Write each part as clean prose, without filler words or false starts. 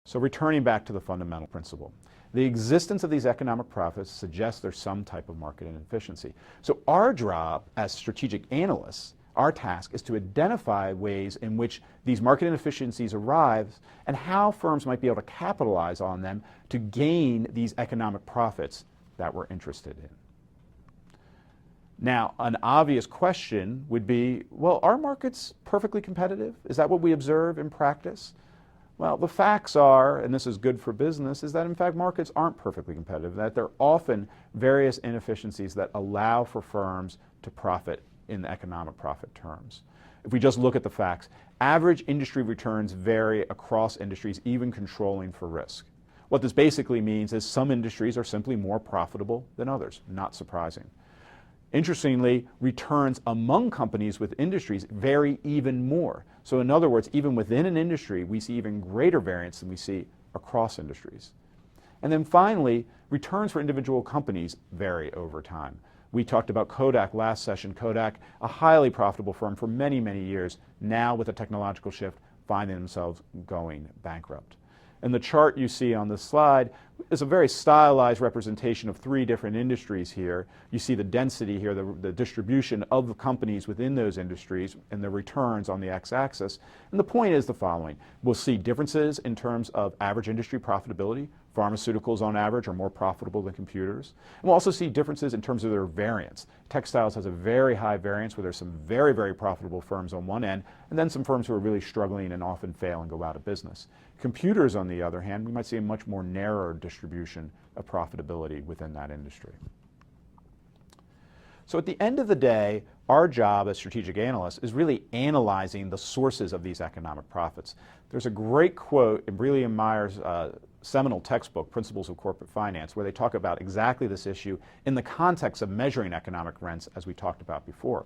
So returning back to the fundamental principle, the existence of these economic profits suggests there's some type of market inefficiency. So our job as strategic analysts, our task is to identify ways in which these market inefficiencies arise and how firms might be able to capitalize on them to gain these economic profits that we're interested in. Now, an obvious question would be, well, are markets perfectly competitive? Is that what we observe in practice? Well, the facts are, and this is good for business, is that in fact markets aren't perfectly competitive, that there are often various inefficiencies that allow for firms to profit in the economic profit terms. If we just look at the facts, average industry returns vary across industries, even controlling for risk. What this basically means is some industries are simply more profitable than others, not surprising. Interestingly, returns among companies with industries vary even more. So in other words, even within an industry, we see even greater variance than we see across industries. And then finally, returns for individual companies vary over time. We talked about Kodak last session. Kodak, a highly profitable firm for many, many years, now with a technological shift, finding themselves going bankrupt. And the chart you see on this slide is a very stylized representation of three different industries here. You see the density here, the distribution of the companies within those industries and the returns on the x-axis. And the point is the following. We'll see differences in terms of average industry profitability. Pharmaceuticals on average are more profitable than computers. And we'll also see differences in terms of their variance. Textiles has a very high variance where there's some very, very profitable firms on one end, and then some firms who are really struggling and often fail and go out of business. Computers, on the other hand, we might see a much more narrow distribution of profitability within that industry. So at the end of the day, our job as strategic analysts is really analyzing the sources of these economic profits. There's a great quote in Brealey and Meyer's seminal textbook, Principles of Corporate Finance, where they talk about exactly this issue in the context of measuring economic rents, as we talked about before.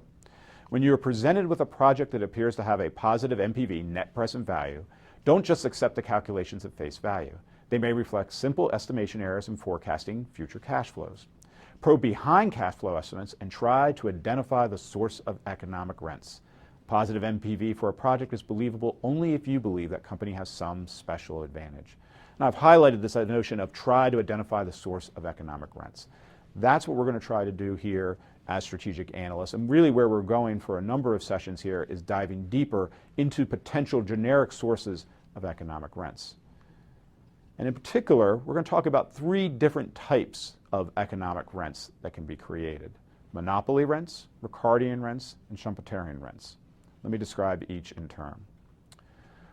When you are presented with a project that appears to have a positive NPV, net present value, don't just accept the calculations at face value. They may reflect simple estimation errors in forecasting future cash flows. Probe behind cash flow estimates and try to identify the source of economic rents. Positive NPV for a project is believable only if you believe that company has some special advantage. And I've highlighted this notion of try to identify the source of economic rents. That's what we're going to try to do here as strategic analysts. And really where we're going for a number of sessions here is diving deeper into potential generic sources of economic rents. And in particular, we're going to talk about three different types of economic rents that can be created: monopoly rents, Ricardian rents, and Schumpeterian rents. Let me describe each in turn.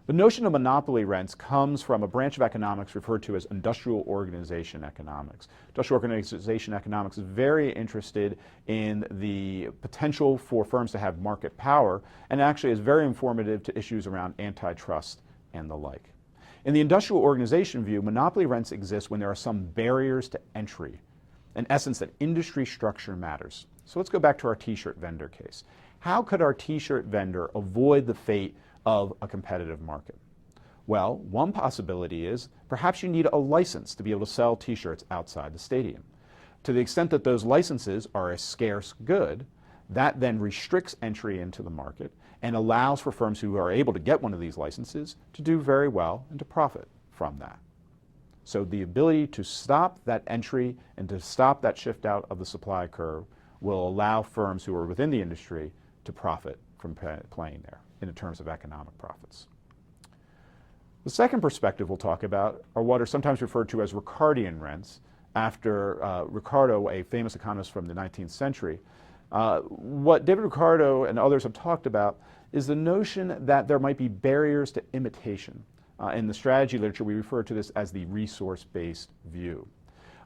The notion of monopoly rents comes from a branch of economics referred to as industrial organization economics. Industrial organization economics is very interested in the potential for firms to have market power, and actually is very informative to issues around antitrust and the like. In the industrial organization view, monopoly rents exist when there are some barriers to entry. In essence, that industry structure matters. So let's go back to our t-shirt vendor case. How could our t-shirt vendor avoid the fate of a competitive market? Well, one possibility is perhaps you need a license to be able to sell t-shirts outside the stadium. To the extent that those licenses are a scarce good, that then restricts entry into the market and allows for firms who are able to get one of these licenses to do very well and to profit from that. So the ability to stop that entry and to stop that shift out of the supply curve will allow firms who are within the industry to profit from playing there in terms of economic profits. The second perspective we'll talk about are what are sometimes referred to as Ricardian rents, after Ricardo, a famous economist from the 19th century. What David Ricardo and others have talked about is the notion that there might be barriers to imitation. In the strategy literature, we refer to this as the resource-based view.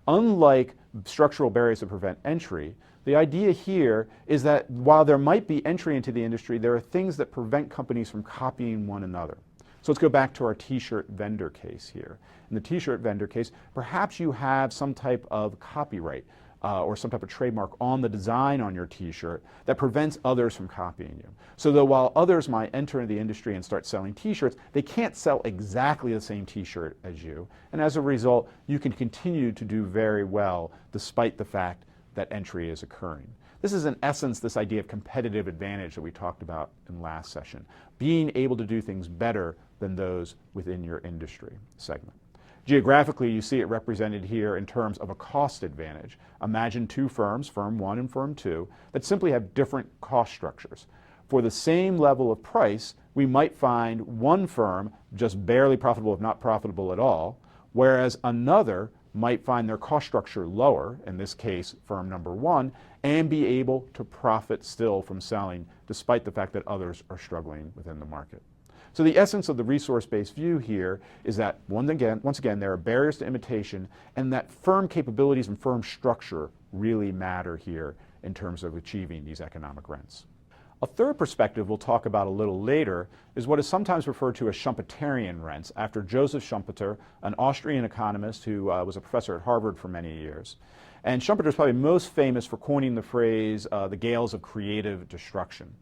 Unlike structural barriers that prevent entry, the idea here is that while there might be entry into the industry, there are things that prevent companies from copying one another. So let's go back to our t-shirt vendor case here. In the t-shirt vendor case, perhaps you have some type of copyright or some type of trademark on the design on your t-shirt that prevents others from copying you. So that while others might enter the industry and start selling t-shirts, they can't sell exactly the same t-shirt as you. And as a result, you can continue to do very well despite the fact that entry is occurring. This is in essence this idea of competitive advantage that we talked about in last session, being able to do things better than those within your industry segment. Geographically, you see it represented here in terms of a cost advantage. Imagine two firms, firm 1 and firm 2, that simply have different cost structures. For the same level of price, we might find one firm just barely profitable, if not profitable at all, whereas another might find their cost structure lower, in this case firm number 1, and be able to profit still from selling despite the fact that others are struggling within the market. So the essence of the resource-based view here is that once again there are barriers to imitation, and that firm capabilities and firm structure really matter here in terms of achieving these economic rents. A third perspective we'll talk about a little later is what is sometimes referred to as Schumpeterian rents, after Joseph Schumpeter, an Austrian economist who was a professor at Harvard for many years. And Schumpeter is probably most famous for coining the phrase, the gales of creative destruction.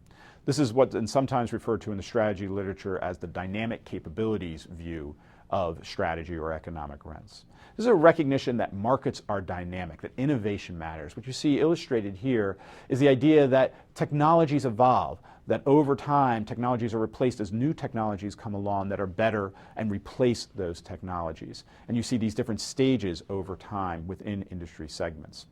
This is what's sometimes referred to in the strategy literature as the dynamic capabilities view of strategy or economic rents. This is a recognition that markets are dynamic, that innovation matters. What you see illustrated here is the idea that technologies evolve, that over time technologies are replaced as new technologies come along that are better and replace those technologies. And you see these different stages over time within industry segments.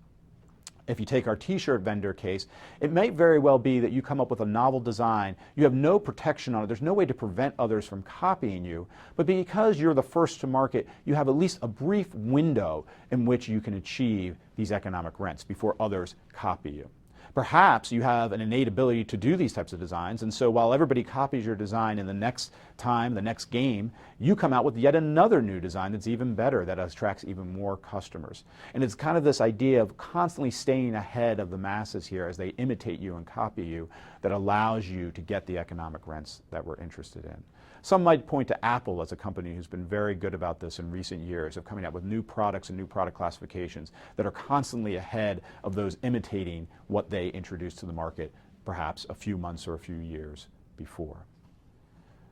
If you take our t-shirt vendor case, it may very well be that you come up with a novel design, you have no protection on it, there's no way to prevent others from copying you, but because you're the first to market, you have at least a brief window in which you can achieve these economic rents before others copy you. Perhaps you have an innate ability to do these types of designs, and so while everybody copies your design in the next time, the next game, you come out with yet another new design that's even better, that attracts even more customers. And it's kind of this idea of constantly staying ahead of the masses here as they imitate you and copy you that allows you to get the economic rents that we're interested in. Some might point to Apple as a company who's been very good about this in recent years, of coming out with new products and new product classifications that are constantly ahead of those imitating what they introduced to the market perhaps a few months or a few years before.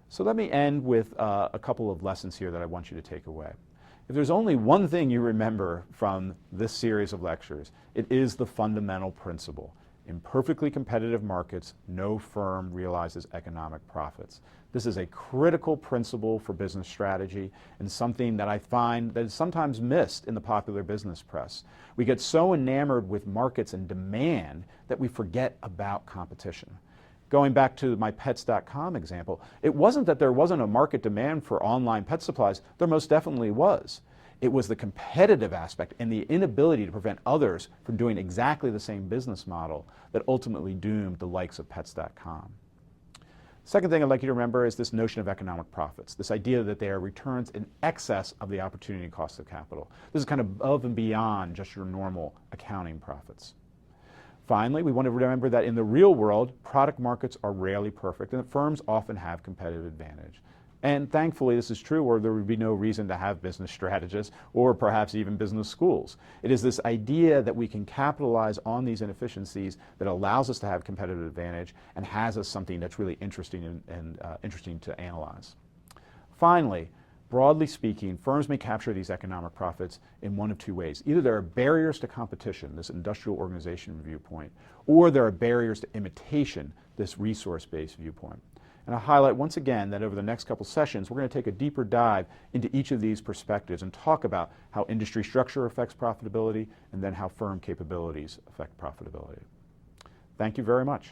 So let me end with a couple of lessons here that I want you to take away. If there's only one thing you remember from this series of lectures, it is the fundamental principle. In perfectly competitive markets, no firm realizes economic profits. This is a critical principle for business strategy and something that I find that is sometimes missed in the popular business press. We get so enamored with markets and demand that we forget about competition. Going back to my pets.com example, it wasn't that there wasn't a market demand for online pet supplies. There most definitely was. It was the competitive aspect and the inability to prevent others from doing exactly the same business model that ultimately doomed the likes of pets.com. Second thing I'd like you to remember is this notion of economic profits, this idea that they are returns in excess of the opportunity cost of capital. This is kind of above and beyond just your normal accounting profits. Finally, we want to remember that in the real world, product markets are rarely perfect and that firms often have competitive advantage. And thankfully this is true, or there would be no reason to have business strategists or perhaps even business schools. It is this idea that we can capitalize on these inefficiencies that allows us to have competitive advantage and has us something that's really interesting and interesting to analyze. Finally, broadly speaking, firms may capture these economic profits in one of two ways. Either there are barriers to competition, this industrial organization viewpoint, or there are barriers to imitation, this resource-based viewpoint. And I'll highlight once again that over the next couple sessions, we're going to take a deeper dive into each of these perspectives and talk about how industry structure affects profitability and then how firm capabilities affect profitability. Thank you very much.